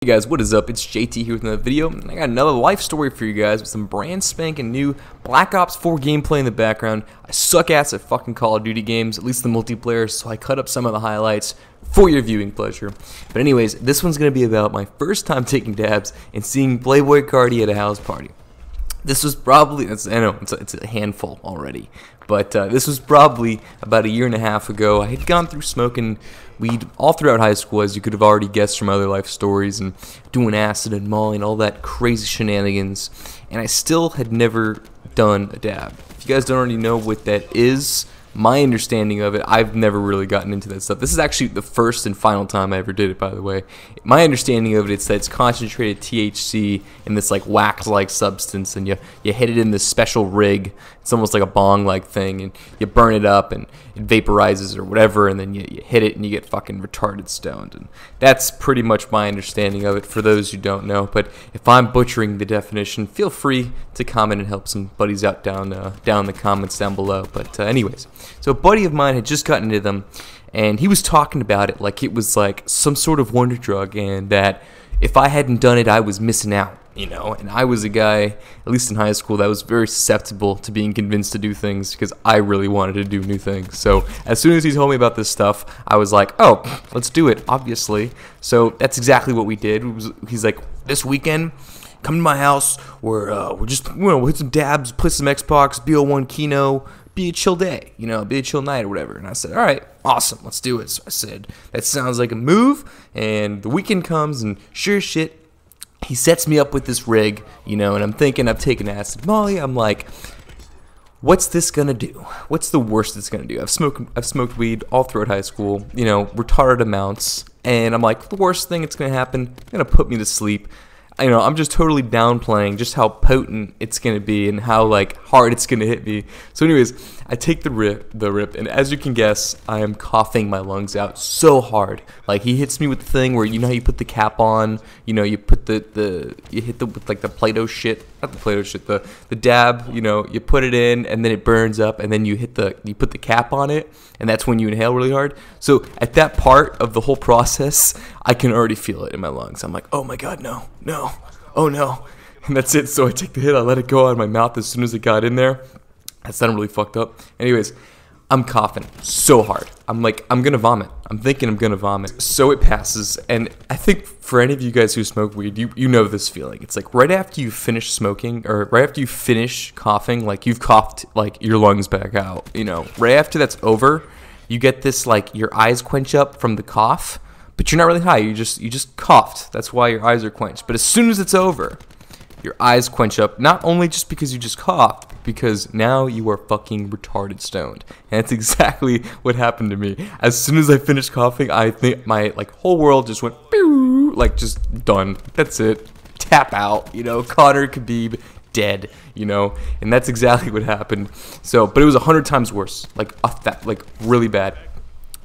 guys, what is up? It's JT here with another video, and I got another life story for you guys with some brand spanking new Black Ops 4 gameplay in the background. I suck ass at fucking Call of Duty games, at least the multiplayer, so I cut up some of the highlights for your viewing pleasure. But anyways, this one's going to be about my first time taking dabs and seeing Playboi Carti at a house party. This was probably, I know, it's a handful already, but this was probably about a year and a half ago. I had gone through smoking weed all throughout high school, as you could have already guessed from other life stories, and doing acid and Molly and all that crazy shenanigans, and I still had never done a dab. If you guys don't already know what that is, my understanding of it, I've never really gotten into that stuff. This is actually the first and final time I ever did it, by the way. My understanding of it, it's that it's concentrated THC in this like wax-like substance, and you hit it in this special rig. It's almost like a bong-like thing, and you burn it up, and it vaporizes or whatever, and then you hit it, and you get fucking retarded stoned. And that's pretty much my understanding of it for those who don't know. But if I'm butchering the definition, feel free to comment and help some buddies out down in the comments down below. But anyways, so a buddy of mine had just gotten into them, and he was talking about it like it was like some sort of wonder drug, and that if I hadn't done it, I was missing out, you know. And I was a guy, at least in high school, that was very susceptible to being convinced to do things because I really wanted to do new things. So as soon as he told me about this stuff, I was like, oh, let's do it, obviously. So that's exactly what we did. He's like, this weekend, come to my house. We're just, we'll hit some dabs, play some Xbox, BO1 Kino, be a chill day, you know, be a chill night or whatever. And I said, all right, awesome, let's do it. So I said, that sounds like a move. And the weekend comes, and sure as shit, he sets me up with this rig, you know, and I'm thinking I've taken acid Molly. I'm like, what's this gonna do? What's the worst it's gonna do? I've smoked weed all throughout high school, you know, retarded amounts, and I'm like, the worst thing that's gonna happen, it's gonna put me to sleep. You know, I'm just totally downplaying just how potent it's gonna be and how like hard it's gonna hit me. So anyways, I take the rip, and as you can guess, I am coughing my lungs out so hard. Like, he hits me with the thing where, you know how you put the cap on, you know, you put you hit the with like the Play-Doh shit, not the Play-Doh shit, the dab, you know, you put it in and then it burns up, and then you put the cap on it, and that's when you inhale really hard. So at that part of the whole process, I can already feel it in my lungs. I'm like, oh my god, no, oh no. And that's it. So I take the hit, I let it go out of my mouth as soon as it got in there. That sounded really fucked up. Anyways, I'm coughing so hard. I'm like, I'm gonna vomit. I'm thinking I'm gonna vomit. So it passes, and I think for any of you guys who smoke weed, you know this feeling. It's like right after you finish smoking, or right after you finish coughing, like you've coughed like your lungs back out, you know. Right after that's over, you get this like your eyes quench up from the cough, but you're not really high. You just coughed. That's why your eyes are quenched. But as soon as it's over, your eyes quench up, not only just because you just coughed, because now you are fucking retarded stoned. And that's exactly what happened to me. As soon as I finished coughing, I think my like whole world just went pew, like just done. That's it. Tap out, you know, Conor Khabib dead, you know. And that's exactly what happened. So, but it was 100 times worse, like really bad.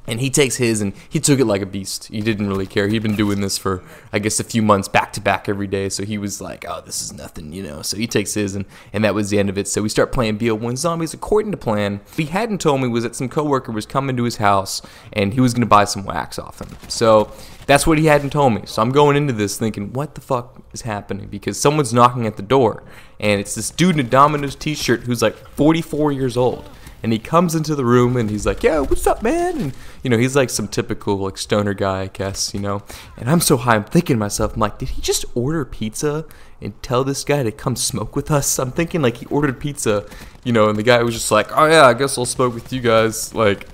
And he takes his, and he took it like a beast. He didn't really care. He'd been doing this for, I guess, a few months back to back every day. So he was like, oh, this is nothing, you know. So he takes his, and that was the end of it. So we start playing BO1 Zombies according to plan. What he hadn't told me was that some coworker was coming to his house, and he was going to buy some wax off him. So that's what he hadn't told me. So I'm going into this thinking, what the fuck is happening? Because someone's knocking at the door, and it's this dude in a Domino's t-shirt who's like 44 years old. And he comes into the room, and he's like, yeah, what's up, man? And, you know, he's like some typical, like, stoner guy, I guess, you know. And I'm so high, I'm thinking to myself, I'm like, did he just order pizza and tell this guy to come smoke with us? I'm thinking, like, he ordered pizza, you know, and the guy was just like, oh, yeah, I guess I'll smoke with you guys. Like,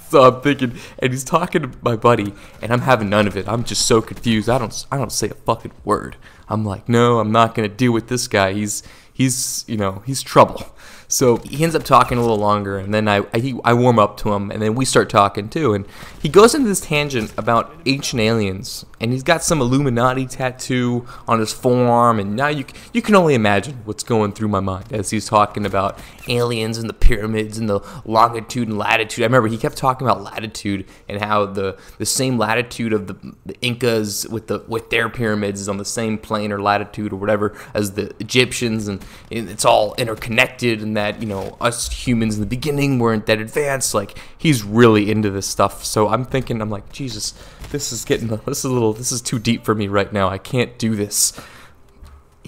so I'm thinking, and he's talking to my buddy, and I'm having none of it. I'm just so confused. I don't say a fucking word. I'm like, no, I'm not going to deal with this guy. He's, you know, he's trouble. So he ends up talking a little longer, and then I warm up to him, and then we start talking too. And he goes into this tangent about ancient aliens, and he's got some Illuminati tattoo on his forearm, and now you can only imagine what's going through my mind as he's talking about aliens and the pyramids and the longitude and latitude. I remember he kept talking about latitude and how the same latitude of the Incas with their pyramids is on the same plane or latitude or whatever as the Egyptians, and it's all interconnected, and that, you know, us humans in the beginning weren't that advanced. Like, he's really into this stuff. So I'm thinking, I'm like, Jesus, this is too deep for me right now. I can't do this.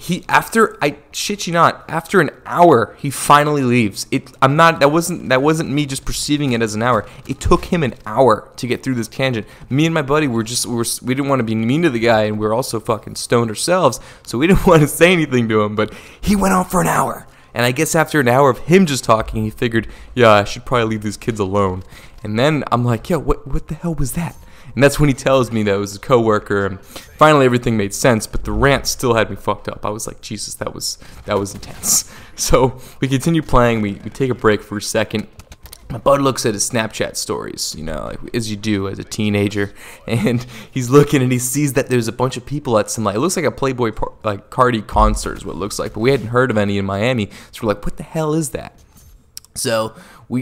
I shit you not, after an hour, he finally leaves. That wasn't me just perceiving it as an hour. It took him an hour to get through this tangent. Me and my buddy we didn't want to be mean to the guy, and we were also fucking stoned ourselves, so we didn't want to say anything to him, but he went on for an hour. And I guess after an hour of him just talking, he figured, yeah, I should probably leave these kids alone. And then I'm like, yo, what the hell was that? And that's when he tells me that it was a coworker, and finally everything made sense, but the rant still had me fucked up. I was like, Jesus, that was intense. So we continue playing, we take a break for a second. My bud looks at his Snapchat stories, you know, like, as you do as a teenager, and he's looking and he sees that there's a bunch of people at some, like, it looks like a Playboi Carti concert is what it looks like, but we hadn't heard of any in Miami, so we're like, what the hell is that? So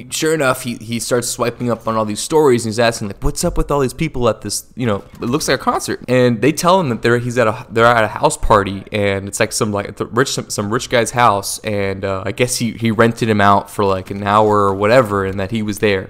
sure enough, he starts swiping up on all these stories, and he's asking, like, what's up with all these people at this, you know, it looks like a concert. And they tell him that they're at a house party, and it's like some rich guy's house, and I guess he rented him out for like an hour or whatever, and that he was there.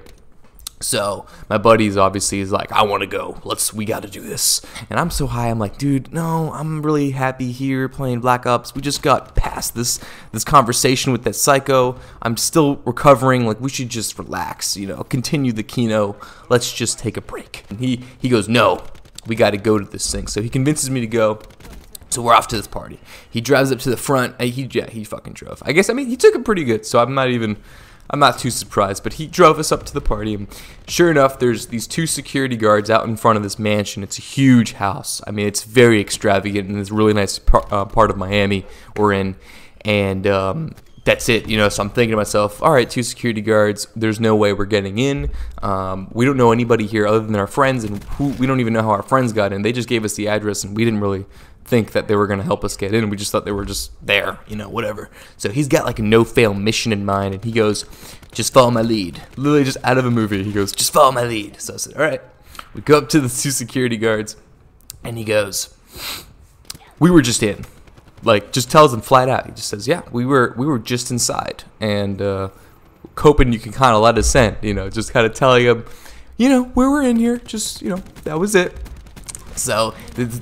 So my buddy's obviously is like, I want to go. We got to do this. And I'm so high. I'm like, dude, no, I'm really happy here playing Black Ops. We just got past this conversation with that psycho. I'm still recovering. Like, we should just relax, you know, continue the kino. Let's just take a break. And he goes, no, we got to go to this thing. So he convinces me to go. So we're off to this party. He drives up to the front. He fucking drove. I guess, I mean, he took it pretty good. So I'm not too surprised, but he drove us up to the party, and sure enough, there's these 2 security guards out in front of this mansion. It's a huge house. I mean, it's very extravagant, and it's a really nice part of Miami we're in, and that's it, you know. So I'm thinking to myself, all right, 2 security guards, there's no way we're getting in. We don't know anybody here other than our friends, and we don't even know how our friends got in. They just gave us the address, and we didn't really think that they were going to help us get in. We just thought they were just there, you know, whatever. So he's got like a no-fail mission in mind, and he goes, just follow my lead. Literally just out of a movie. He goes, just follow my lead. So I said, all right. We go up to the 2 security guards, and he goes, we were just in. Like, just tells them flat out. He just says, yeah, we were just inside, and hoping you can kind of let us in, you know, just kind of telling him, you know, we were in here, just, you know, that was it. So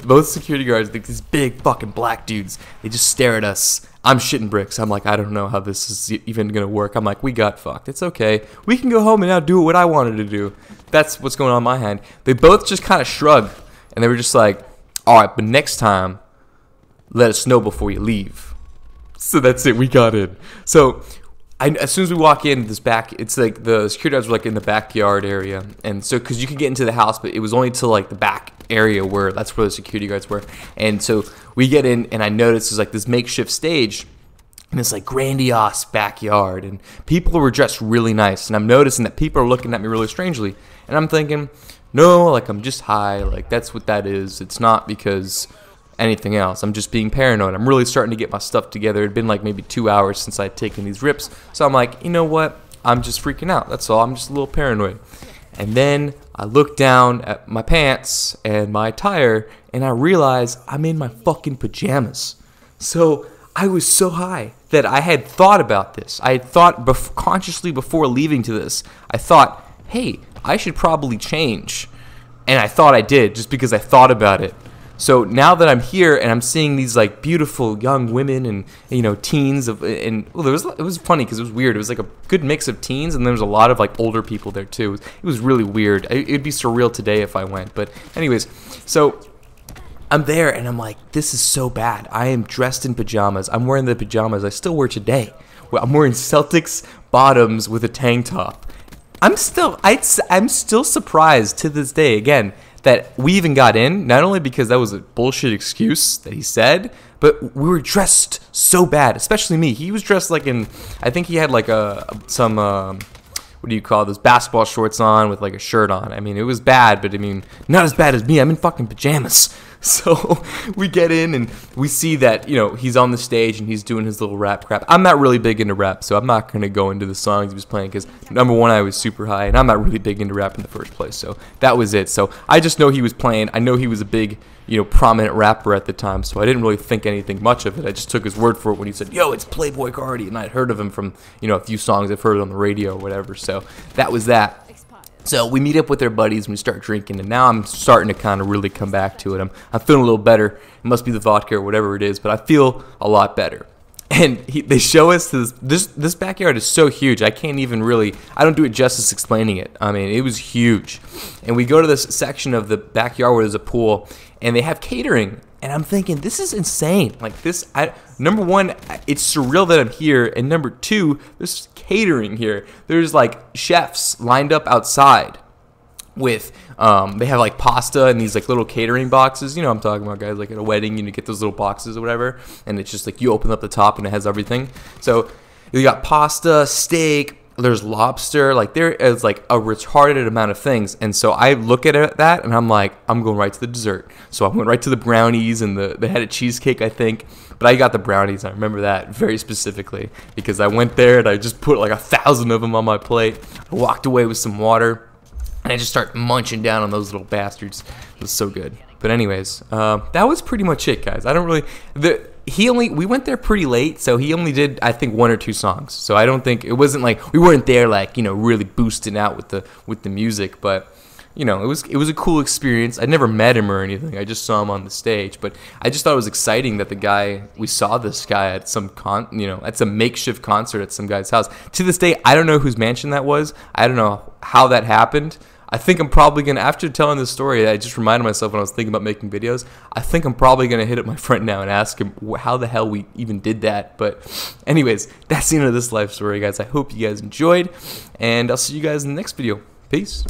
both security guards, these big fucking black dudes, they just stare at us. I'm shitting bricks. I'm like, I don't know how this is even going to work. I'm like, we got fucked. It's okay. We can go home and now do what I wanted to do. That's what's going on in my hand. They both just kind of shrugged, and they were just like, all right, but next time, let us know before you leave. So that's it. We got in. So as soon as we walk in this back, it's like the security guards were like in the backyard area, and so because you could get into the house, but it was only to like the back area where that's where the security guards were. And so we get in, and I noticed there's like this makeshift stage in this like grandiose backyard, and people were dressed really nice, and I'm noticing that people are looking at me really strangely, and I'm thinking, no, like, I'm just high, like, that's what that is. It's not because anything else. I'm just being paranoid. I'm really starting to get my stuff together. It had been like maybe 2 hours since I'd taken these rips, so I'm like, you know what, I'm just freaking out, that's all. I'm just a little paranoid. And then I look down at my pants and my attire, and I realize I'm in my fucking pajamas. So I was so high that I had thought about this. I had thought consciously before leaving to this. I thought, hey, I should probably change. And I thought I did, just because I thought about it. So now that I'm here and I'm seeing these like beautiful young women and, you know, teens it was funny because it was weird. It was like a good mix of teens, and there was a lot of like older people there too. It was really weird. It'd be surreal today if I went, but anyways, so I'm there and I'm like, this is so bad. I am dressed in pajamas. I'm wearing the pajamas I still wear today. I'm wearing Celtics bottoms with a tank top. I'm still surprised to this day again that we even got in, not only because that was a bullshit excuse that he said, but we were dressed so bad, especially me. He was dressed like in, I think he had like some what do you call those, basketball shorts on with like a shirt on. I mean, it was bad, but I mean, not as bad as me. I'm in fucking pajamas. So we get in and we see that, you know, he's on the stage and he's doing his little rap crap. I'm not really big into rap, so I'm not going to go into the songs he was playing because, number one, I was super high, and I'm not really big into rap in the first place. So that was it. So I just know he was playing. I know he was a big, you know, prominent rapper at the time, so I didn't really think anything much of it. I just took his word for it when he said, yo, it's Playboi Carti, and I'd heard of him from, you know, a few songs I've heard on the radio or whatever. So that was that. So we meet up with our buddies and we start drinking, and now I'm starting to kind of really come back to it. I'm feeling a little better. It must be the vodka or whatever it is, but I feel a lot better. And they show us this backyard is so huge. I can't even really, I don't do it justice explaining it. I mean, it was huge. And we go to this section of the backyard where there's a pool, and they have catering. And I'm thinking, this is insane. Like this, number one, it's surreal that I'm here. And number two, there's catering here. There's like chefs lined up outside with, they have like pasta and these like little catering boxes. You know what I'm talking about, guys, like at a wedding, you get those little boxes or whatever. And it's just like you open up the top and it has everything. So you got pasta, steak, there's lobster, like there is like a retarded amount of things. And so I look at that and I'm like, I'm going right to the dessert. So I went right to the brownies, and they had a cheesecake, I think, but I got the brownies. I remember that very specifically because I went there and I just put like 1,000 of them on my plate. I walked away with some water and I just start munching down on those little bastards. It was so good. But anyways, that was pretty much it, guys. I don't really, we went there pretty late, so he only did, I think, 1 or 2 songs. So I don't think, it wasn't like, we weren't there like, you know, really boosting out with the music, but, you know, it was a cool experience. I never met him or anything. I just saw him on the stage, but I just thought it was exciting that we saw this guy at some at some makeshift concert at some guy's house. To this day, I don't know whose mansion that was. I don't know how that happened. I think I'm probably going to, after telling this story, I just reminded myself when I was thinking about making videos, I think I'm probably going to hit up my friend now and ask him how the hell we even did that. But anyways, that's the end of this life story, guys. I hope you guys enjoyed, and I'll see you guys in the next video. Peace.